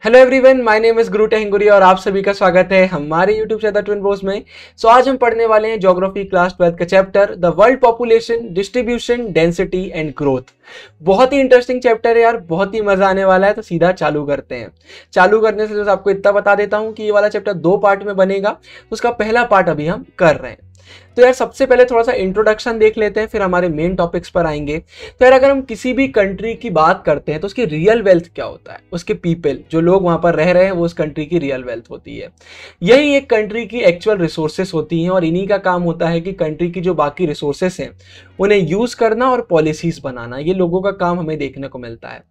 Hello everyone, my name is गुरु टेहंगुरी और आप सभी का स्वागत है हमारे यूट्यूब चैनल ट्विन बोस में। आज हम पढ़ने वाले हैं ज्योग्राफी क्लास 12 का chapter the world population distribution density and growth. बहुत ही इंटरेस्टिंग चैप्टर है यार, बहुत ही मजा आने वाला है। तो सीधा चालू करते हैं। चालू करने से आपको इतना बता देता हूं कि ये वाला चैप्टर 2 पार्ट में बनेगा, तो उसका पहला पार्ट अभी हम कर रहे हैं। तो यार सबसे पहले थोड़ा सा इंट्रोडक्शन देख लेते हैं, फिर हमारे मेन टॉपिक्स पर आएंगे। तो यार अगर हम किसी भी कंट्री की बात करते हैं तो उसकी रियल वेल्थ क्या होता है, उसके पीपल, जो लोग वहां पर रह रहे हैं, वो उस कंट्री की रियल वेल्थ होती है। यही एक कंट्री की एक्चुअल रिसोर्सेस होती हैं और इन्हीं का काम होता है कि कंट्री की जो बाकी रिसोर्सेस हैं उन्हें यूज करना और पॉलिसीज बनाना। ये लोगों का काम हमें देखने को मिलता है।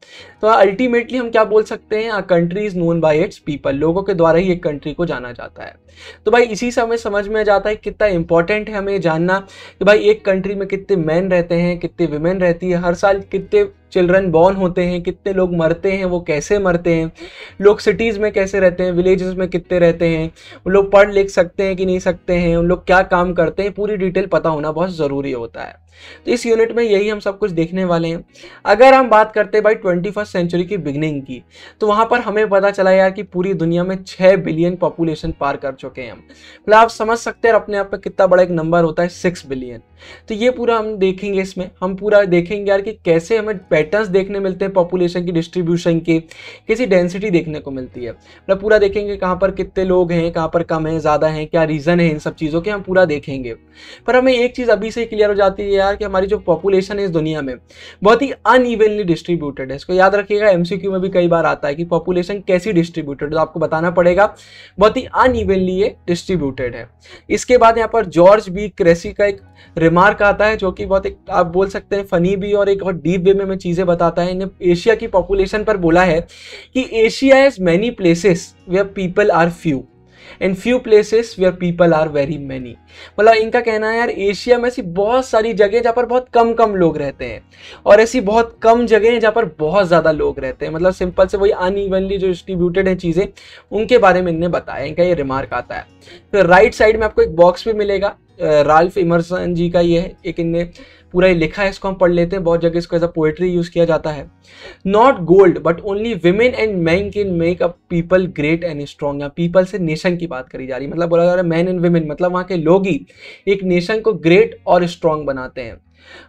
तो अल्टीमेटली हम क्या बोल सकते हैं, a country is known by it's people. लोगों के द्वारा ही एक कंट्री को जाना जाता है। तो भाई इसी से हमें समझ में आ जाता है कितना इंपॉर्टेंट है हमें जानना कि भाई एक कंट्री में कितने मैन रहते हैं, कितने विमेन रहती है, हर साल कितने चिल्ड्रन बॉर्न होते हैं, कितने लोग मरते हैं, वो कैसे मरते हैं, लोग सिटीज़ में कैसे रहते हैं, विलेजेस में कितने रहते हैं, उन लोग पढ़ लिख सकते हैं कि नहीं सकते हैं, उन लोग क्या काम करते हैं, पूरी डिटेल पता होना बहुत ज़रूरी होता है। तो इस यूनिट में यही हम सब कुछ देखने वाले हैं। अगर हम बात करते हैं भाई 21st सेंचुरी की बिगनिंग की, तो वहाँ पर हमें पता चला यार कि पूरी दुनिया में 6 बिलियन पॉपुलेशन पार कर चुके हैं हम। मतलब आप समझ सकते हैं अपने आप में कितना बड़ा एक नंबर होता है, 6 बिलियन। तो ये पूरा हम देखेंगे, इसमें हम पूरा देखेंगे यार कि कैसे हमें पैटर्न्स देखने मिलते हैं पॉपुलेशन की डिस्ट्रीब्यूशन के, कैसी डेंसिटी देखने को मिलती है। मतलब पूरा देखेंगे कहाँ पर कितने लोग हैं, कहाँ पर कम है, ज़्यादा है, क्या रीज़न है, इन सब चीज़ों के हम पूरा देखेंगे। पर हमें एक चीज़ अभी से क्लियर हो जाती है यार कि हमारी जो पॉपुलेशन है इस दुनिया में बहुत ही अनइवनली डिस्ट्रीब्यूटेड है। इसको याद रखिएगा, एमसीक्यू में भी कई बार आता है कि पॉपुलेशन कैसी डिस्ट्रीब्यूटेड, तो आपको बताना पड़ेगा बहुत ही अनइवनली ये डिस्ट्रीब्यूटेड है। इसके बाद यहाँ पर जॉर्ज बी क्रेसी का एक रिमार्क आता है जो कि बहुत एक आप बोल सकते हैं फनी भी और एक बहुत डीप वे में चीजें बताता है। इन्हें एशिया की पॉपुलेशन पर बोला है कि Asia has many places where people are few and few places where people are very many. मतलब इनका कहना है यार एशिया में ऐसी बहुत सारी जगह जहाँ पर बहुत कम कम लोग रहते हैं और ऐसी बहुत कम जगह हैं जहाँ पर बहुत ज़्यादा लोग रहते हैं। मतलब सिंपल से वही अनइवनली जो डिस्ट्रीब्यूटेड है चीज़ें, उनके बारे में इन्हें बताया। इनका ये रिमार्क आता है। फिर राइट साइड में आपको एक बॉक्स भी मिलेगा, राल्फ इमर्सन जी का ये है, एक इनने पूरा ही लिखा है, इसको हम पढ़ लेते हैं। बहुत जगह इसको एज अ पोएट्री यूज किया जाता है। Not gold but only women and man can make a people great and strong. या पीपल से नेशन की बात करी जा रही है, मतलब बोला जा रहा है मैन एंड विमेन, मतलब वहाँ के लोग ही एक नेशन को ग्रेट और स्ट्रॉन्ग बनाते हैं।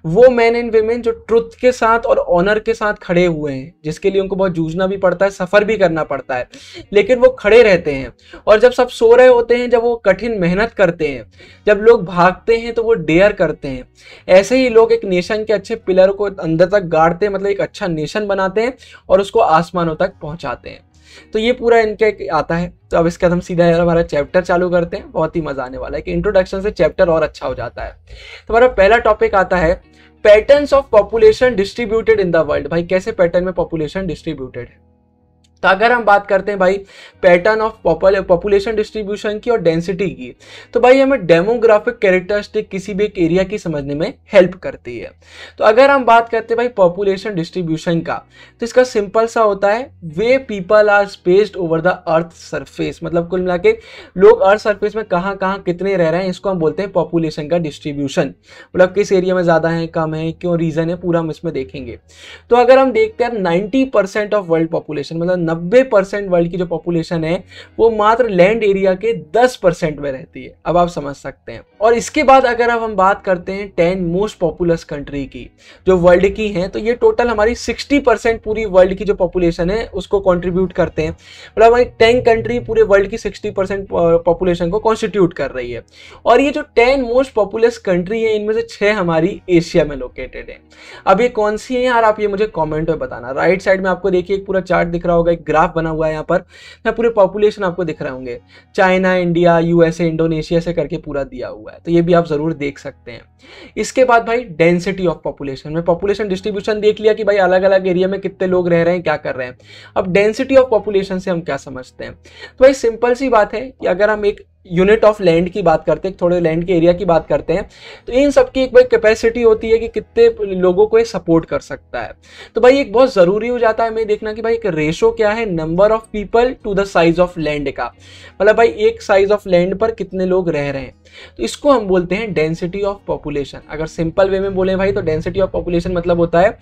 वो मैन एंड विमेन जो ट्रुथ के साथ और ऑनर के साथ खड़े हुए हैं, जिसके लिए उनको बहुत जूझना भी पड़ता है, सफर भी करना पड़ता है, लेकिन वो खड़े रहते हैं। और जब सब सो रहे होते हैं, जब वो कठिन मेहनत करते हैं, जब लोग भागते हैं तो वो डेयर करते हैं। ऐसे ही लोग एक नेशन के अच्छे पिलर को अंदर तक गाड़ते हैं, मतलब एक अच्छा नेशन बनाते हैं और उसको आसमानों तक पहुंचाते हैं। तो ये पूरा इनके आता है। तो अब इसके बाद हम सीधा यार हमारा चैप्टर चालू करते हैं। बहुत ही मजा आने वाला है कि इंट्रोडक्शन से चैप्टर और अच्छा हो जाता है। तो हमारा पहला टॉपिक आता है patterns of population distributed in the world. भाई कैसे पैटर्न में पॉपुलेशन डिस्ट्रीब्यूटेड है। तो अगर हम बात करते हैं भाई पैटर्न ऑफ पॉपुलेशन डिस्ट्रीब्यूशन की और डेंसिटी की, तो भाई हमें डेमोग्राफिक कैरेक्टरिस्टिक किसी भी एक एरिया की समझने में हेल्प करती है। तो अगर हम बात करते हैं भाई पॉपुलेशन डिस्ट्रीब्यूशन का, तो इसका सिंपल सा होता है वे people are spaced over the earth surface. मतलब कुल मिला के लोग अर्थ सरफेस में कहाँ कहाँ कितने रह रहे हैं, इसको हम बोलते हैं पॉपुलेशन का डिस्ट्रीब्यूशन। मतलब किस एरिया में ज़्यादा है, कम है, क्यों रीज़न है, पूरा हम इसमें देखेंगे। तो अगर हम देखते हैं 90% ऑफ वर्ल्ड पॉपुलेशन, मतलब 90% वर्ल्ड की जो पॉपुलेशन है वो मात्र लैंड एरिया के 10% में रहती है। अब आप समझ सकते हैं। और इसके बाद अगर अब हम बात करते हैं 10 मोस्ट पॉपुलस कंट्री की जो वर्ल्ड की हैं, तो ये टोटल हमारी 60% पूरी वर्ल्ड की जो पॉपुलेशन है उसको कंट्रीब्यूट करते हैं। मतलब हमारी 10 कंट्री पूरे वर्ल्ड की 60% पॉपुलेशन को कॉन्स्टिट्यूट कर रही है। और ये जो 10 मोस्ट पॉपुलस कंट्री है, इनमें से 6 हमारी एशिया में लोकेटेड है। अब ये कौन सी है यार, आप ये मुझे कॉमेंट में बताना। राइट साइड में आपको देखिए एक पूरा चार्ट दिख रहा होगा, एक ग्राफ बना हुआ है यहाँ पर, पूरे पॉपुलेशन आपको दिख रहे होंगे। चाइना, इंडिया, यूएसए, इंडोनेशिया से करके पूरा दिया हुआ है। तो ये भी आप जरूर देख सकते हैं। इसके बाद भाई डेंसिटी ऑफ पॉपुलेशन में पॉपुलेशन डिस्ट्रीब्यूशन देख लिया कि भाई अलग अलग एरिया में कितने लोग रह रहे हैं, क्या कर रहे हैं। अब डेंसिटी ऑफ पॉपुलेशन से हम क्या समझते हैं। तो भाई सिंपल सी बात है कि अगर हम एक यूनिट ऑफ लैंड की बात करते हैं, थोड़े लैंड के एरिया की बात करते हैं, तो इन सबकी एक भाई कैपेसिटी होती है कि कितने लोगों को ये सपोर्ट कर सकता है। तो भाई एक बहुत ज़रूरी हो जाता है हमें देखना कि भाई एक रेशो क्या है, number of people to the size of land का। मतलब भाई एक साइज ऑफ लैंड पर कितने लोग रह रहे हैं, तो इसको हम बोलते हैं डेंसिटी ऑफ पॉपुलेशन। अगर सिंपल वे में बोले भाई तो डेंसिटी ऑफ पॉपुलेशन मतलब होता है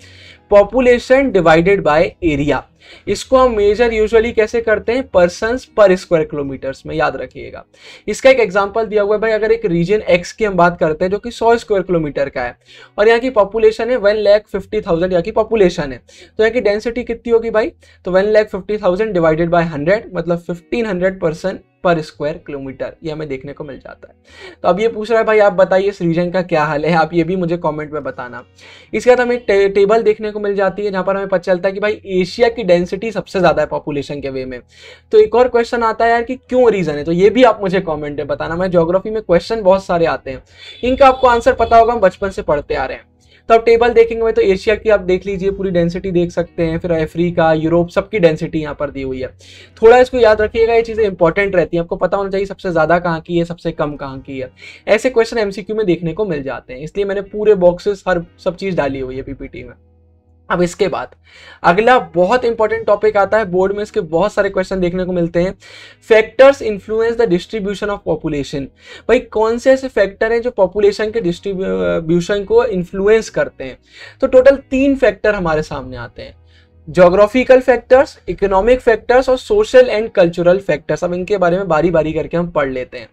पॉपुलेशन डिवाइडेड बाय एरिया। इसको हम मेजर यूजुअली कैसे करते हैं, पर्सन्स पर स्क्वायर किलोमीटर्स में, याद रखिएगा। इसका एक एग्जांपल दिया हुआ है भाई, अगर एक रीजन एक्स की हम बात करते हैं जो कि 100 स्क्वायर किलोमीटर का है और यहाँ की पॉपुलेशन है 1,50,000, यहाँ की पॉपुलेशन है, तो यहाँ की डेंसिटी कितनी होगी भाई, तो 1,50,000 डिवाइडेड बाय 100 मतलब 1500 पर्सन पर स्क्वायर किलोमीटर, ये हमें देखने को मिल जाता है। तो अब ये पूछ रहा है भाई आप बताइए इस रीजन का क्या हाल है, आप ये भी मुझे कमेंट में बताना। इसके बाद हमें टेबल देखने को मिल जाती है जहां पर हमें पता चलता है कि भाई एशिया की डेंसिटी सबसे ज्यादा है पॉपुलेशन के वे में। तो एक और क्वेश्चन आता है यार कि क्यों रीजन है, तो ये भी आप मुझे कॉमेंट में बताना। मैं ज्योग्राफी में क्वेश्चन बहुत सारे आते हैं, इनका आपको आंसर पता होगा, हम बचपन से पढ़ते आ रहे हैं। तो अब टेबल देखेंगे तो एशिया की आप देख लीजिए पूरी डेंसिटी देख सकते हैं, फिर अफ्रीका, यूरोप, सबकी डेंसिटी यहाँ पर दी हुई है। थोड़ा इसको याद रखिएगा, ये चीजें इंपॉर्टेंट रहती हैं, आपको पता होना चाहिए सबसे ज्यादा कहाँ की है, सबसे कम कहाँ की है। ऐसे क्वेश्चन एमसीक्यू में देखने को मिल जाते हैं, इसलिए मैंने पूरे बॉक्सेस हर सब चीज डाली हुई है पीपीटी में। अब इसके बाद अगला बहुत इंपॉर्टेंट टॉपिक आता है, बोर्ड में इसके बहुत सारे क्वेश्चन देखने को मिलते हैं। Factors influence the distribution of population. भाई कौन से ऐसे फैक्टर हैं जो पॉपुलेशन के डिस्ट्रीब्यूशन को इन्फ्लुएंस करते हैं, तो टोटल 3 फैक्टर हमारे सामने आते हैं, ज्योग्राफिकल फैक्टर्स, इकोनॉमिक फैक्टर्स और सोशल एंड कल्चरल फैक्टर्स। अब इनके बारे में बारी बारी करके हम पढ़ लेते हैं।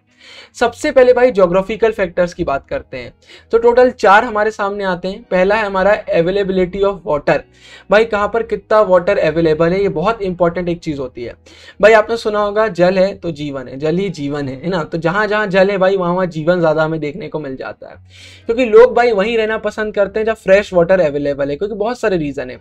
सबसे पहले भाई ज्योग्राफिकल फैक्टर्स की बात करते हैं, तो टोटल 4 हमारे सामने आते हैं। पहला है हमारा अवेलेबिलिटी ऑफ वाटर, भाई कहां पर कितना वाटर अवेलेबल है, ये बहुत इंपॉर्टेंट एक चीज होती है। भाई आपने सुना होगा जल है तो जीवन है, जल ही जीवन है ना, तो जहां जहां जल है भाई वहां वहां जीवन ज्यादा हमें देखने को मिल जाता है, क्योंकि लोग भाई वहीं रहना पसंद करते हैं जब फ्रेश वाटर अवेलेबल है, क्योंकि बहुत सारे रीजन है।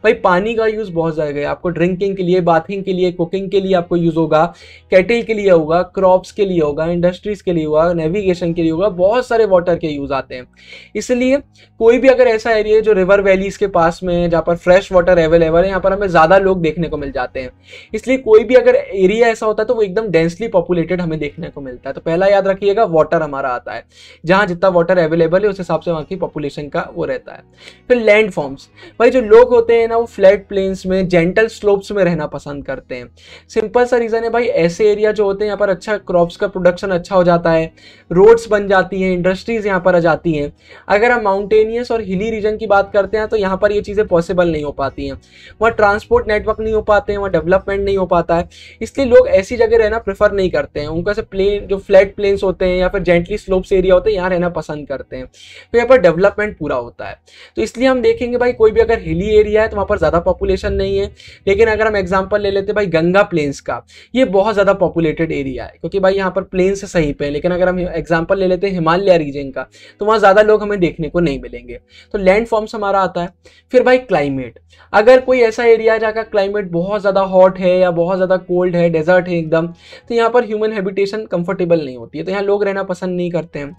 भाई पानी का यूज बहुत ज्यादा है, आपको ड्रिंकिंग के लिए, बाथिंग के लिए, कुकिंग के लिए आपको यूज होगा, कैटल के लिए होगा, क्रॉप्स के लिए होगा, इंडस्ट्रीज के लिए होगा, नेविगेशन के लिए होगा, बहुत सारे वाटर के यूज आते हैं। इसलिए कोई भी अगर ऐसा एरिया है जो रिवर वैलीज के पास में है जहां पर फ्रेश वाटर अवेलेबल है, यहाँ पर हमें ज्यादा लोग देखने को मिल जाते हैं। इसलिए कोई भी अगर एरिया ऐसा होता है तो वो एकदम डेंसली पॉपुलेटेड हमें देखने को मिलता है। तो पहला याद रखिएगा वाटर हमारा आता है, जहां जितना वाटर अवेलेबल है उस हिसाब से वहां की पॉपुलेशन का वो रहता है। फिर लैंड फॉर्म्स, भाई जो लोग होते हैं ना वो फ्लैट प्लेन्स में, जेंटल स्लोप्स में रहना पसंद करते हैं। सिंपल सा रीजन है भाई, ऐसे एरिया जो होते हैं यहाँ पर अच्छा क्रॉप्स का प्रोडक्शन अच्छा हो जाता है, रोड्स बन जाती हैं, इंडस्ट्रीज यहाँ पर आ जाती हैं। अगर हम माउंटेनियस और हिली रीजन की बात करते हैं तो यहाँ पर ये चीज़ें पॉसिबल नहीं हो पाती हैं, वहाँ ट्रांसपोर्ट नेटवर्क नहीं हो पाते हैं, वहाँ डेवलपमेंट नहीं हो पाता है, इसलिए लोग ऐसी जगह रहना प्रेफर नहीं करते हैं। उनको ऐसे प्लेन जो फ्लैट प्लेन्स होते हैं या फिर जेंटली स्लोप्स एरिया होते हैं यहाँ रहना पसंद करते हैं, तो यहाँ पर डेवलपमेंट पूरा होता है। तो इसलिए हम देखेंगे भाई कोई भी अगर हिली एरिया है तो वहाँ पर ज़्यादा पॉपुलेशन नहीं है। लेकिन अगर हम एग्जाम्पल ले लेते हैं भाई गंगा प्लेन्स का, ये बहुत ज़्यादा पॉपुलेटेड एरिया है, क्योंकि भाई यहाँ पर प्लेन्स सही पे है। लेकिन अगर हम एग्जाम्पल ले लेते हैं हिमालय रीजन का, तो वहाँ ज़्यादा लोग हमें देखने को नहीं मिलेंगे। तो लैंड फॉर्म्स हमारा आता है। फिर भाई क्लाइमेट, अगर कोई ऐसा एरिया है जहाँ का क्लाइमेट बहुत ज़्यादा हॉट है या बहुत ज़्यादा कोल्ड है, डेजर्ट है एकदम, तो यहाँ पर ह्यूमन हैबिटेशन कंफर्टेबल नहीं होती है, तो यहाँ लोग रहना पसंद नहीं करते हैं।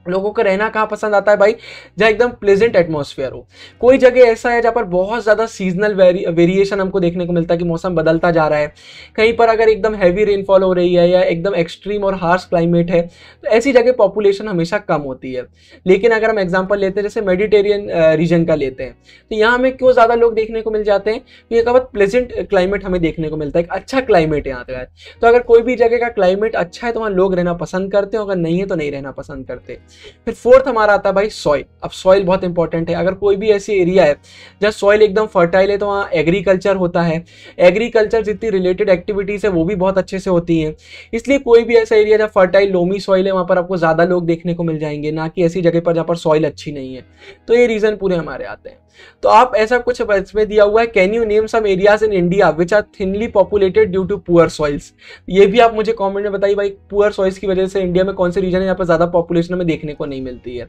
लोगों को रहना कहाँ पसंद आता है भाई, जहाँ एकदम प्लेजेंट एटमॉस्फेयर हो। कोई जगह ऐसा है जहाँ पर बहुत ज़्यादा सीजनल वेरिएशन हमको देखने को मिलता है कि मौसम बदलता जा रहा है। कहीं पर अगर एकदम हैवी रेनफॉल हो रही है या एकदम एक्सट्रीम और हार्श क्लाइमेट है, तो ऐसी जगह पॉपुलेशन हमेशा कम होती है। लेकिन अगर हम एग्जाम्पल लेते हैं जैसे मेडिटेरियन रीजन का लेते हैं, तो यहाँ हमें क्यों ज़्यादा लोग देखने को मिल जाते हैं, तो एक बहुत प्लेजेंट क्लाइमेट हमें देखने को मिलता है, एक अच्छा क्लाइमेट यहाँ का है। तो अगर कोई भी जगह का क्लाइमेट अच्छा है तो वहाँ लोग रहना पसंद करते हैं, अगर नहीं है तो नहीं रहना पसंद करते। फिर फोर्थ हमारा आता है भाई सॉइल। अब सॉइल बहुत इंपॉर्टेंट है, अगर कोई भी ऐसी एरिया है जहाँ सॉइल एकदम फर्टाइल है तो वहाँ एग्रीकल्चर होता है। एग्रीकल्चर जितनी रिलेटेड एक्टिविटीज है वो भी बहुत अच्छे से होती हैं। इसलिए कोई भी ऐसा एरिया जहाँ फर्टाइल लोमी सॉइल है वहाँ पर आपको ज़्यादा लोग देखने को मिल जाएंगे, ना कि ऐसी जगह पर जहाँ पर सॉइल अच्छी नहीं है। तो ये रीजन पूरे हमारे आते हैं। तो आप ऐसा कुछ इसमें दिया हुआ है, can you name some areas in India which are thinly populated due to poor soils. ये भी आप मुझे कमेंट में बताइए भाई, पुअर सॉइल्स की वजह से इंडिया में कौन से रीजन है यहाँ पर ज्यादा पॉपुलेशन हमें देखने को नहीं मिलती है।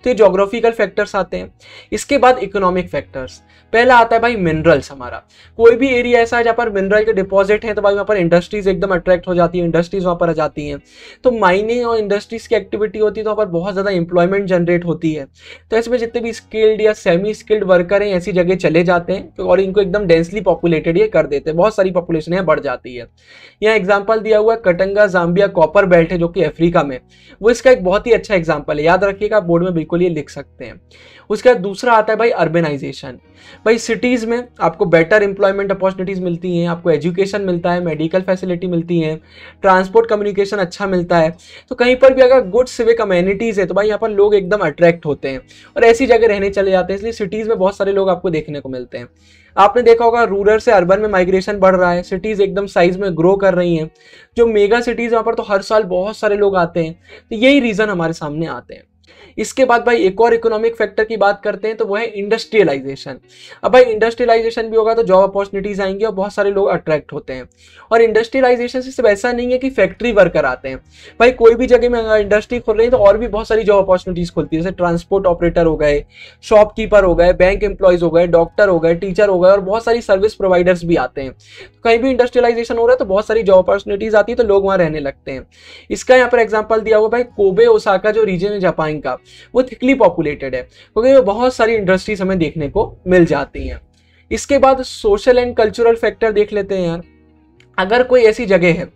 तो ये ज्योग्राफिकल फैक्टर्स आते हैं। इसके बाद इकोनॉमिक फैक्टर्स, पहला आता है भाई मिनरल्स। हमारा कोई भी एरिया ऐसा है जहाँ पर मिनरल के डिपॉजिट है तो भाई वहाँ पर इंडस्ट्रीज एकदम अट्रैक्ट हो जाती है, इंडस्ट्रीज वहाँ पर आ जाती हैं। तो माइनिंग और इंडस्ट्रीज की एक्टिविटी होती है तो वहाँ पर बहुत ज़्यादा एम्प्लॉयमेंट जनरेट होती है। तो इसमें जितने भी स्किल्ड या सेमी स्किल्ड वर्कर हैं ऐसी जगह चले जाते हैं और इनको एकदम डेंसली पॉपुलेटेड ये कर देते हैं, बहुत सारी पॉपुलेशन यहाँ बढ़ जाती है। यहाँ एग्जाम्पल दिया हुआ है कटंगा जाम्बिया कॉपर बेल्ट है जो कि अफ्रीका में, वो इसका एक बहुत ही अच्छा एग्जाम्पल एग्जाम्पल है, याद रखिएगा, बोर्ड में बिल्कुल ये लिख सकते हैं। उसके बाद दूसरा आता है भाई अर्बनाइजेशन। भाई सिटीज़ में आपको बेटर एम्प्लॉयमेंट अपॉर्चुनिटीज़ मिलती हैं, आपको एजुकेशन मिलता है, मेडिकल फैसिलिटी मिलती है, ट्रांसपोर्ट कम्युनिकेशन अच्छा मिलता है। तो कहीं पर भी अगर गुड सिविक अमेनिटीज़ है तो भाई यहाँ पर लोग एकदम अट्रैक्ट होते हैं और ऐसी जगह रहने चले जाते हैं, इसलिए सिटीज़ में बहुत सारे लोग आपको देखने को मिलते हैं। आपने देखा होगा रूरल से अर्बन में माइग्रेशन बढ़ रहा है, सिटीज़ एकदम साइज में ग्रो कर रही हैं। जो मेगा सिटीज़ वहाँ पर तो हर साल बहुत सारे लोग आते हैं, तो यही रीज़न हमारे सामने आते हैं। इसके बाद भाई एक और इकोनॉमिक फैक्टर की बात करते हैं तो वो है इंडस्ट्रियलाइजेशन। अब भाई इंडस्ट्रियलाइजेशन भी होगा तो जॉब अपॉर्चुनिटीज आएंगी और बहुत सारे लोग अट्रैक्ट होते हैं। और इंडस्ट्रियलाइजेशन से सिर्फ ऐसा नहीं है कि फैक्ट्री वर्कर आते हैं, भाई कोई भी जगह में अगर इंडस्ट्री खुल रही है तो और भी बहुत सारी जॉब अपॉर्चुनिटीज खुलती है, जैसे ट्रांसपोर्ट ऑपरेटर हो गए, शॉपकीपर हो गए, बैंक एम्प्लॉयज हो गए, डॉक्टर हो गए, टीचर हो गए, और बहुत सारी सर्विस प्रोवाइडर्स भी आते हैं। तो कहीं भी इंडस्ट्रियलाइजेशन हो रहा है तो बहुत सारी जॉब अपॉर्चुनिटीज आती है, तो लोग वहाँ रहने लगते हैं। इसका यहाँ पर एग्जाम्पल दिया हुआ भाई कोबे ओसाका जो रीजन है जापान का, वो थिकली पॉपुलेटेड है क्योंकि बहुत सारी इंडस्ट्रीज हमें देखने को मिल जाती हैं। इसके बाद सोशल एंड कल्चरल फैक्टर देख लेते हैं यार। अगर कोई ऐसी जगह है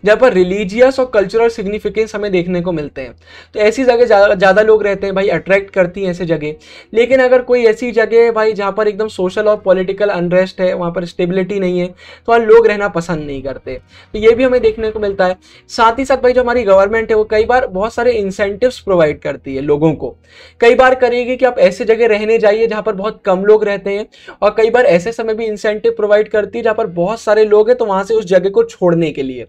जहाँ पर रिलीजियस और कल्चरल सिग्निफिकेंस हमें देखने को मिलते हैं तो ऐसी जगह ज़्यादा लोग रहते हैं भाई, अट्रैक्ट करती हैं ऐसी जगह। लेकिन अगर कोई ऐसी जगह है भाई जहाँ पर एकदम सोशल और पॉलिटिकल अनरेस्ट है, वहाँ पर स्टेबिलिटी नहीं है, तो वहाँ लोग रहना पसंद नहीं करते, तो ये भी हमें देखने को मिलता है। साथ ही साथ भाई जो हमारी गवर्नमेंट है वो कई बार बहुत सारे इंसेंटिव्स प्रोवाइड करती है लोगों को, कई बार करेगी कि आप ऐसे जगह रहने जाइए जहाँ पर बहुत कम लोग रहते हैं, और कई बार ऐसे समय भी इंसेंटिव प्रोवाइड करती है जहाँ पर बहुत सारे लोग हैं तो वहाँ से उस जगह को छोड़ने के लिए,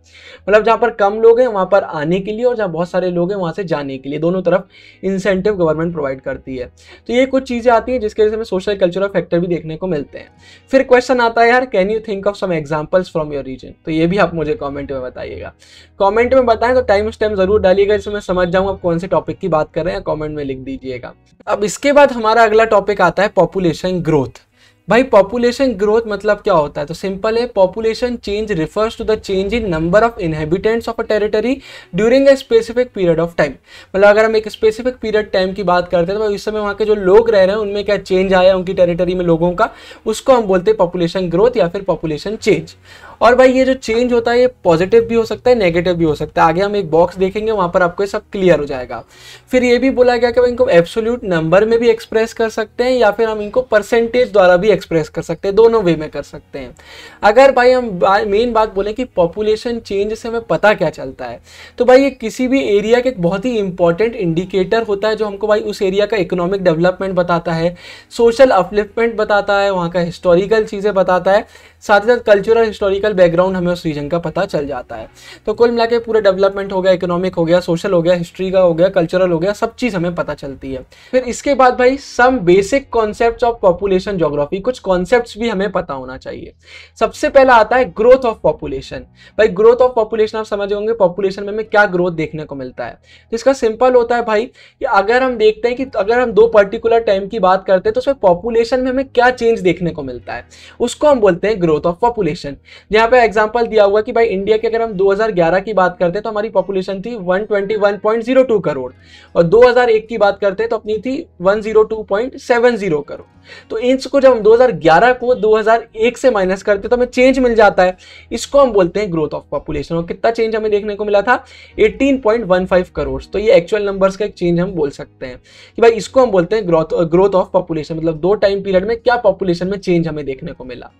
मतलब जहां पर कम लोग हैं वहां पर आने के लिए और जहां बहुत सारे लोग हैं वहां से जाने के लिए, दोनों तरफ इंसेंटिव गवर्नमेंट प्रोवाइड करती है। तो ये कुछ चीजें आती हैं जिसके वजह से हमें सोशल कल्चरल फैक्टर भी देखने को मिलते हैं। फिर क्वेश्चन आता है यार, can you think of some examples from your region, तो ये भी आप मुझे कमेंट में बताइएगा। कमेंट में बताएं तो टाइम स्टैम्प जरूर डालिएगा, जिससे मैं समझ जाऊंगा आप कौन से टॉपिक की बात कर रहे हैं, कमेंट में लिख दीजिएगा। अब इसके बाद हमारा अगला टॉपिक आता है पॉपुलेशन ग्रोथ। भाई पॉपुलेशन ग्रोथ मतलब क्या होता है, तो सिंपल है, population change refers to the change in number of inhabitants of a territory during a specific period of time. मतलब अगर हम एक स्पेसिफिक पीरियड टाइम की बात करते हैं तो इस समय वहाँ के जो लोग रह रहे हैं उनमें क्या चेंज आया उनकी टेरिटरी में लोगों का, उसको हम बोलते हैं पॉपुलेशन ग्रोथ या फिर पॉपुलेशन चेंज। और भाई ये जो चेंज होता है ये पॉजिटिव भी हो सकता है, नेगेटिव भी हो सकता है। आगे हम एक बॉक्स देखेंगे वहाँ पर आपको ये सब क्लियर हो जाएगा। फिर ये भी बोला गया कि हम इनको एब्सोल्यूट नंबर में भी एक्सप्रेस कर सकते हैं या फिर हम इनको परसेंटेज द्वारा भी एक्सप्रेस कर सकते हैं, दोनों वे में कर सकते हैं। अगर भाई हम मेन बात बोलें कि पॉपुलेशन चेंज से हमें पता क्या चलता है, तो भाई ये किसी भी एरिया के एक बहुत ही इंपॉर्टेंट इंडिकेटर होता है जो हमको भाई उस एरिया का इकोनॉमिक डेवलपमेंट बताता है, सोशल अपलिफ्टमेंट बताता है, वहाँ का हिस्टोरिकल चीज़ें बताता है, साथ ही साथ कल्चरल हिस्टोरिकल बैकग्राउंड हमें उस रीजन का पता चल जाता है। तो कुल मिला के पूरा डेवलपमेंट हो गया, इकोनॉमिक हो गया, सोशल हो गया, हिस्ट्री का हो गया, कल्चरल हो गया, सब चीज़ हमें पता चलती है। फिर इसके बाद भाई some basic concepts of population geography, कुछ कॉन्सेप्ट्स भी हमें पता होना चाहिए। सबसे पहला आता है ग्रोथ ऑफ पॉपुलेशन। भाई ग्रोथ ऑफ पॉपुलेशन आप समझ होंगे, पॉपुलेशन में हमें क्या ग्रोथ देखने को मिलता है। तो इसका सिंपल होता है भाई कि अगर हम देखते हैं कि अगर हम दो पर्टिकुलर टाइम की बात करते हैं तो उसमें पॉपुलेशन में हमें क्या चेंज देखने को मिलता है, उसको हम बोलते हैं ग्रोथ ऑफ पॉपुलेशन। यहाँ पे एग्जांपल दिया हुआ कि भाई इंडिया की अगर हम 2011 की बात करते हैं तो हमारी पॉपुलेशन थी 121.02 करोड़, और 2001 की बात करते हैं तो अपनी थी 102.70 करोड़। तो इसको जब हम 2011 को 2001 से माइनस करते तो हमें चेंज मिल जाता है, इसको हम बोलते हैं ग्रोथ ऑफ पॉपुलेशन। और कितना चेंज हमें देखने को मिला था, 18.15 करोड़। तो ये एक्चुअल नंबर्स का एक चेंज हम बोल सकते हैं कि भाई इसको हम बोलते हैं ग्रोथ ऑफ पॉपुलेशन, मतलब दो टाइम पीरियड में क्या पॉपुलेशन में चेंज हमें देखने को मिला।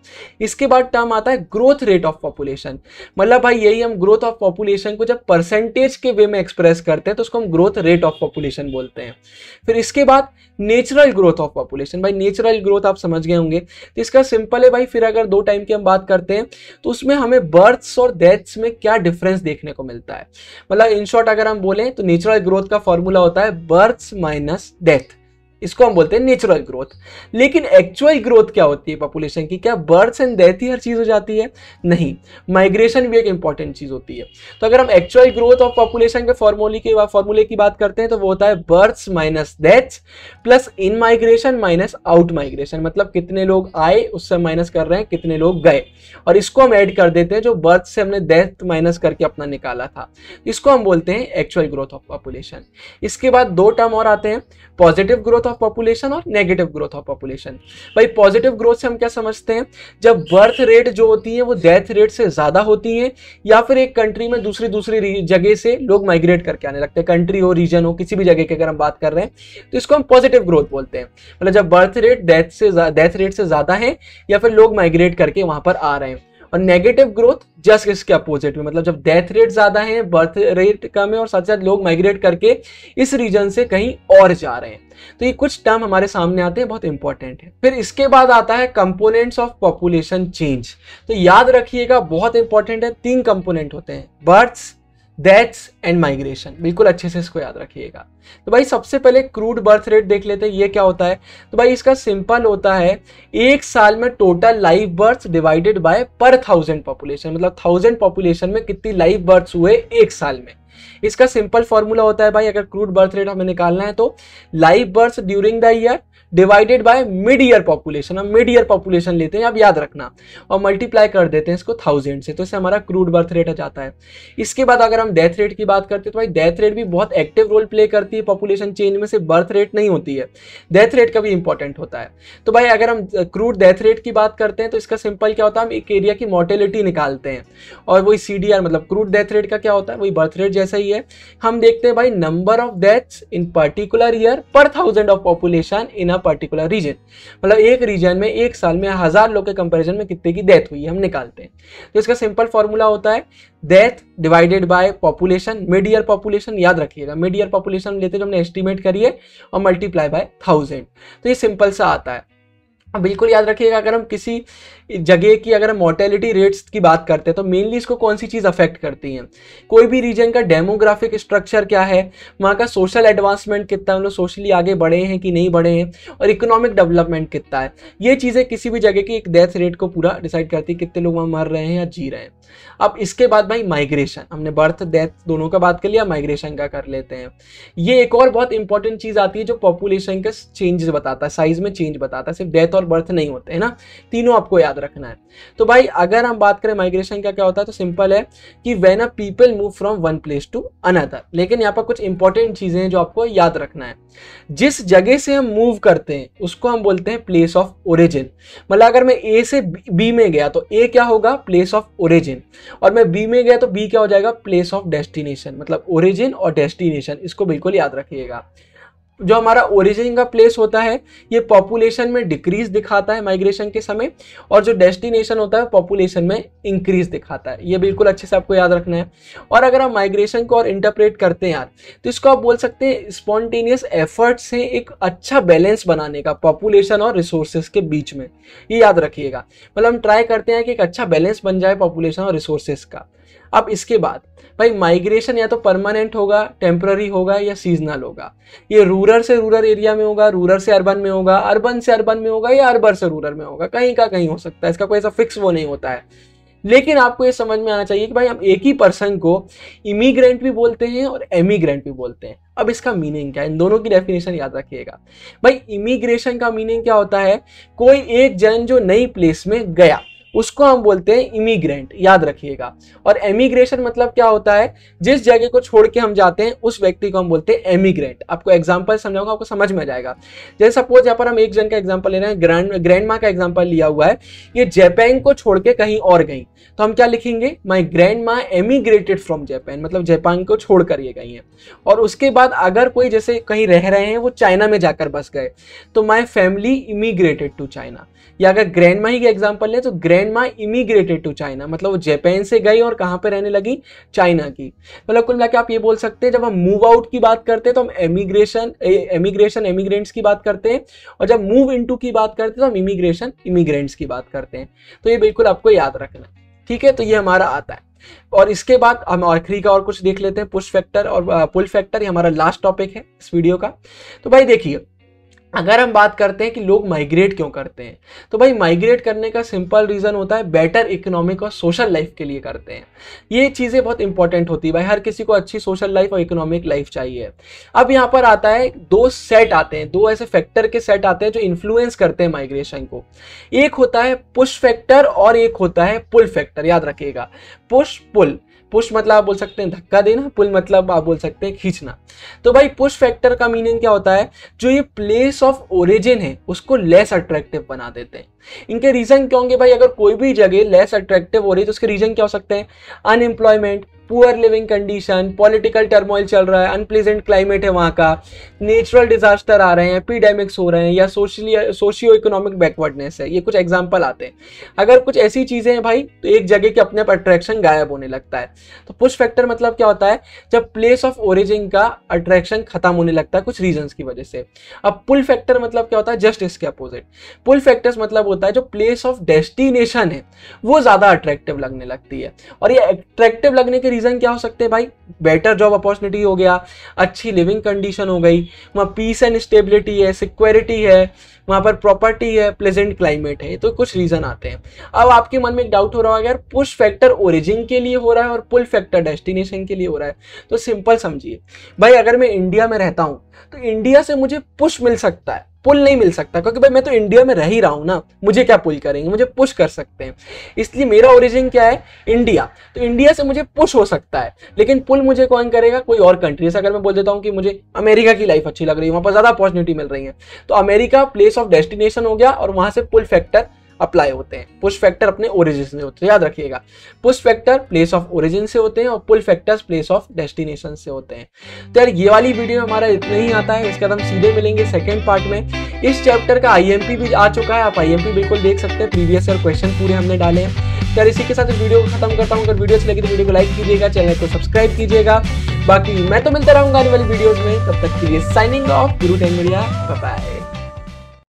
इसके बाद टर्म आता है ग्रोथ रेट ऑफ पॉपुलेशन, मतलब भाई यही हम ग्रोथ ऑफ पॉपुलेशन को जब परसेंटेज के वे में एक्सप्रेस करते हैं तो उसको हम ग्रोथ रेट ऑफ पॉपुलेशन बोलते हैं। फिर इसके बाद नेचुरल ग्रोथ ऑफ पॉपुलेशन। भाई नेचुरल ग्रोथ आप समझ गए होंगे, तो इसका सिंपल है भाई, फिर अगर दो टाइम की हम बात करते हैं तो उसमें हमें बर्थ्स और डेथ्स में क्या डिफरेंस देखने को मिलता है। मतलब इन शॉर्ट अगर हम बोलें तो नेचुरल ग्रोथ का फॉर्मूला होता है बर्थ्स माइनस डेथ, इसको हम बोलते हैं नेचुरल ग्रोथ। लेकिन एक्चुअल ग्रोथ क्या होती है पॉपुलेशन की, क्या बर्थ्स एंड डेथ ही हर चीज हो जाती है? नहीं, माइग्रेशन भी एक इंपॉर्टेंट चीज होती है। तो अगर हम एक्चुअल ग्रोथ ऑफ पॉपुलेशन के फॉर्मूले की बात करते हैं तो वो होता है births minus deaths plus in migration minus out migration, मतलब कितने लोग आए उससे माइनस कर रहे हैं कितने लोग गए, और इसको हम ऐड कर देते हैं जो बर्थ से हमने डेथ माइनस करके अपना निकाला था, इसको हम बोलते हैं एक्चुअल ग्रोथ ऑफ पॉपुलेशन। इसके बाद दो टर्म और आते हैं, पॉजिटिव ग्रोथ ऑफ पॉपुलेशन और नेगेटिव ग्रोथ ऑफ पॉपुलेशन। भाई पॉजिटिव ग्रोथ से हम क्या समझते हैं, जब बर्थ रेट जो होती है वो डेथ रेट से ज्यादा होती है, या फिर एक कंट्री में दूसरी जगह से लोग माइग्रेट करके आने लगते हैं, कंट्री हो, रीजन हो, किसी भी जगह की अगर हम बात कर रहे हैं तो इसको हम पॉजिटिव ग्रोथ बोलते हैं। मतलब जब बर्थ रेट डेथ रेट से ज्यादा है या फिर लोग माइग्रेट करके वहां पर आ रहे हैं। और नेगेटिव ग्रोथ जस्ट इसके अपोजिट में, मतलब जब डेथ रेट ज्यादा है, बर्थ रेट कम है और साथ साथ लोग माइग्रेट करके इस रीजन से कहीं और जा रहे हैं। तो ये कुछ टर्म हमारे सामने आते हैं, बहुत इंपॉर्टेंट है। फिर इसके बाद आता है कंपोनेंट्स ऑफ पॉपुलेशन चेंज। तो याद रखिएगा बहुत इंपॉर्टेंट है, 3 कंपोनेंट होते हैं, बर्थ्स, डेथ्स एंड माइग्रेशन। बिल्कुल अच्छे से इसको याद रखिएगा। तो भाई सबसे पहले क्रूड बर्थ रेट देख लेते हैं, ये क्या होता है। तो भाई इसका सिंपल होता है एक साल में total live births divided by per 1000 population, मतलब 1000 पॉपुलेशन में कितनी लाइव बर्थ्स हुए एक साल में। इसका सिंपल फॉर्मूला होता है भाई, अगर क्रूड बर्थ रेट हमें निकालना है तो live births during the year divided by mid year population. हम मिड ईयर पॉपुलेशन लेते हैं, आप याद रखना, और मल्टीप्लाई कर देते हैं इसको 1000 से, तो इससे हमारा क्रूड बर्थ रेट आ जाता है। इसके बाद अगर हम डेथ रेट की बात करते हैं तो भाई डेथ रेट भी बहुत एक्टिव रोल प्ले करती है पॉपुलेशन चेंज में, सिर्फ बर्थ रेट नहीं होती है, डेथ रेट का भी इंपॉर्टेंट होता है। तो भाई अगर हम क्रूड डेथ रेट की बात करते हैं तो इसका सिंपल क्या होता है, हम एक एरिया की मोर्टेलिटी निकालते हैं, और वही CDR मतलब क्रूड डेथ रेट का क्या होता है, वही बर्थ रेट जैसा ही है। हम देखते हैं भाई number of deaths in particular year per 1000 of population in a particular region, मतलब एक रीजन में एक साल में 1000 लोग के कंपैरिजन में कितने की डेथ हुई है हम निकालते हैं। तो इसका सिंपल फॉर्मूला होता है death divided by population, mid year population, याद रखिएगा मिड ईयर पॉपुलेशन लेते जो हमने एस्टिमेट करी है, और मल्टीप्लाई बाय 1000। तो ये सिंपल सा आता है। बिल्कुल याद रखिएगा, अगर हम किसी जगह की अगर हम मोर्टेलिटी रेट्स की बात करते हैं तो मेनली इसको कौन सी चीज़ अफेक्ट करती है, कोई भी रीजन का डेमोग्राफिक स्ट्रक्चर क्या है, वहाँ का सोशल एडवांसमेंट कितना, हम लोग सोशली आगे बढ़े हैं कि नहीं बढ़े हैं, और इकोनॉमिक डेवलपमेंट कितना है। ये चीज़ें किसी भी जगह की एक डेथ रेट को पूरा डिसाइड करती है, कितने लोग वहाँ मर रहे हैं या जी रहे हैं। अब इसके बाद भाई माइग्रेशन, हमने बर्थ डेथ दोनों का बात कर लिया, माइग्रेशन का कर लेते हैं। ये एक और बहुत इंपॉर्टेंट चीज़ आती है जो पॉपुलेशन के चेंजेस बताता है, साइज में चेंज बताता है, सिर्फ डेथ और बर्थ नहीं होते है ना, तीनों आपको याद रखना है। तो भाई अगर हम बात करें माइग्रेशन का क्या होता है, तो सिंपल है कि when a people move from one place to another. लेकिन यहाँ पर कुछ इंपॉर्टेंट चीजें हैं जो आपको याद रखना है। जिस जगह से हम मूव करते हैं उसको हम बोलते हैं प्लेस ऑफ ओरिजिन। मतलब अगर मैं ए से बी में गया तो ए क्या होगा, प्लेस ऑफ ओरिजिन, और मैं बी में गया तो बी क्या हो जाएगा, प्लेस ऑफ डेस्टिनेशन। मतलब ओरिजिन और डेस्टिनेशन, इसको बिल्कुल याद रखिएगा। जो हमारा ओरिजिन का प्लेस होता है ये पॉपुलेशन में डिक्रीज दिखाता है माइग्रेशन के समय, और जो डेस्टिनेशन होता है पॉपुलेशन में इंक्रीज दिखाता है। ये बिल्कुल अच्छे से आपको याद रखना है। और अगर हम माइग्रेशन को और इंटरप्रेट करते हैं यार, तो इसको आप बोल सकते हैं स्पॉन्टेनियस एफर्ट्स से एक अच्छा बैलेंस बनाने का पॉपुलेशन और रिसोर्सेज के बीच में, ये याद रखिएगा। मतलब हम ट्राई करते हैं कि एक अच्छा बैलेंस बन जाए पॉपुलेशन और रिसोर्सेज का। अब इसके बाद भाई माइग्रेशन या तो परमानेंट होगा, टेम्पररी होगा, या सीजनल होगा। ये रूरल से रूरल एरिया में होगा, रूरल से अर्बन में होगा, अर्बन से अर्बन में होगा, या अर्बन से रूरल में होगा, कहीं का कहीं हो सकता है। इसका कोई ऐसा फिक्स वो नहीं होता है। लेकिन आपको ये समझ में आना चाहिए कि भाई हम एक ही पर्सन को इमिग्रेंट भी बोलते हैं और एमिग्रेंट भी बोलते हैं। अब इसका मीनिंग क्या है, इन दोनों की डेफिनेशन याद रखिएगा। भाई इमिग्रेशन का मीनिंग क्या होता है, कोई एक जन जो नई प्लेस में गया उसको हम बोलते हैं इमिग्रेंट, याद रखिएगा। और एमिग्रेशन मतलब क्या होता है, जिस जगह को छोड़ के हम जाते हैं उस व्यक्ति को हम बोलते हैं एमिग्रेंट। आपको एग्जांपल समझाऊंगा, आपको समझ में आ जाएगा। जैसे सपोज यहाँ पर हम एक जन का एग्जांपल ले रहे हैं, ग्रैंड माँ का एग्जांपल लिया हुआ है, ये जापान को छोड़ के कहीं और गई, तो हम क्या लिखेंगे, माई ग्रैंड माँ एमिग्रेटेड फ्रॉम जापान, मतलब जापान को छोड़ कर ये गई है। और उसके बाद अगर कोई जैसे कहीं रह रहे हैं वो चाइना में जाकर बस गए, तो my family immigrated to China. या अगर ग्रैंड माँ ही का एग्जांपल लें तो ग्रैंड माँ इमिग्रेटेड टू चाइना, मतलब वो जापान से गई और कहाँ पे रहने लगी, चाइना की। मतलब कुल मिलाकर आप ये बोल सकते हैं, जब हम मूव आउट की बात करते हैं तो हम एमिग्रेशन एमिग्रेंट्स की बात करते हैं, और जब मूव इनटू की बात करते हैं तो हम इमिग्रेशन इमिग्रेंट्स की बात करते हैं। तो ये बिल्कुल आपको याद रखना है, ठीक है। तो ये हमारा आता है। और इसके बाद हम आखिरी का और कुछ देख लेते हैं, पुश फैक्टर और पुल फैक्टर। ये हमारा लास्ट टॉपिक है इस वीडियो का। तो भाई देखिए, अगर हम बात करते हैं कि लोग माइग्रेट क्यों करते हैं, तो भाई माइग्रेट करने का सिंपल रीजन होता है बेटर इकोनॉमिक और सोशल लाइफ के लिए करते हैं। ये चीजें बहुत इंपॉर्टेंट होती है भाई, हर किसी को अच्छी सोशल लाइफ और इकोनॉमिक लाइफ चाहिए। अब यहाँ पर आता है दो सेट आते हैं, दो ऐसे फैक्टर के सेट आते हैं जो इन्फ्लुएंस करते हैं माइग्रेशन को। एक होता है पुश फैक्टर और एक होता है पुल फैक्टर, याद रखिएगा। पुश पुल, पुश मतलब आप बोल सकते हैं धक्का देना, पुल मतलब आप बोल सकते हैं खींचना। तो भाई पुश फैक्टर का मीनिंग क्या होता है, जो ये प्लेस प्लेस ऑफ ओरिजिन है उसको लेस अट्रैक्टिव बना देते हैं। इनके रीजन क्या होंगे भाई? अगर कोई भी जगह लेस अट्रैक्टिव हो रही है तो उसके रीजन क्या हो सकते हैं? Unemployment, poor leaving condition, political turmoil चल रहा है, अनप्लेजेंट क्लाइमेट है वहाँ का, नेचुरल डिजास्टर आ रहे हैं, एपिडेमिक्स हो रहे हैं, या सोशियो इकोनॉमिक बैकवर्डनेस है। ये कुछ एग्जांपल आते हैं। अगर कुछ ऐसी चीजें हैं भाई तो एक जगह के अपने पर अट्रैक्शन गायब होने लगता है। तो पुश फैक्टर मतलब क्या होता है? जब प्लेस ऑफ ओरिजिन का अट्रैक्शन खत्म होने लगता है कुछ रीजंस की वजह से। अब पुल फैक्टर मतलब क्या होता है? जस्ट इसके अपोजिट। पुल फैक्टर्स मतलब होता है जो प्लेस ऑफ डेस्टिनेशन है वो ज्यादा अट्रैक्टिव लगने लगती है। और ये अट्रैक्टिव लगने के रीजन क्या हो सकते हैं भाई? बेटर जॉब अपॉर्चुनिटी हो गया, अच्छी लिविंग कंडीशन हो गई, वहां पीस एंड स्टेबिलिटी है, सिक्योरिटी है, वहां पर प्रॉपर्टी है, प्लेजेंट क्लाइमेट है। तो कुछ रीजन आते हैं। अब आपके मन में एक डाउट हो रहा है, यार पुश फैक्टर ओरिजिन के लिए हो रहा है और पुल फैक्टर डेस्टिनेशन के लिए हो रहा है। तो सिंपल समझिए भाई, अगर मैं इंडिया में रहता हूं तो इंडिया से मुझे पुश मिल सकता है, पुल नहीं मिल सकता, क्योंकि भाई मैं तो इंडिया में रह ही रहा हूं ना, मुझे क्या पुल करेंगे, मुझे पुश कर सकते हैं। इसलिए मेरा ओरिजिन क्या है? इंडिया। तो इंडिया से मुझे पुश हो सकता है, लेकिन पुल मुझे कौन करेगा? कोई और कंट्री। जैसे अगर मैं बोल देता हूं कि मुझे अमेरिका की लाइफ अच्छी लग रही है, वहां पर ज्यादा अपॉर्चुनिटी मिल रही है, तो अमेरिका प्लेस ऑफ डेस्टिनेशन हो गया और वहां से पुल फैक्टर अप्लाई होते हैं। पुश फैक्टर अपने ओरिजिन से होते हैं, याद रखिएगा। Push factor place of origin से होते हैं और pull factors place of destination से होते हैं। तो यार ये वाली वीडियो में हमारा इतना ही आता है। इसके बाद हम सीधे मिलेंगे सेकंड पार्ट में। इस चैप्टर का आईएमपी भी आ चुका है, आप आईएमपी बिल्कुल देख सकते हैं, प्रीवियस ईयर क्वेश्चन पूरे हमने डाले हैं। यार इसी के साथ इस वीडियो को खत्म करता हूँ। अगर वीडियो अच्छी लगी तो वीडियो को लाइक कीजिएगा, चैनल को सब्सक्राइब कीजिएगा। बाकी मैं तो मिलता रहूंगा आने वाली वीडियोस में, तब तक के लिए साइनिंग ऑफ, गुरु टेंगड़िया, बाय बाय।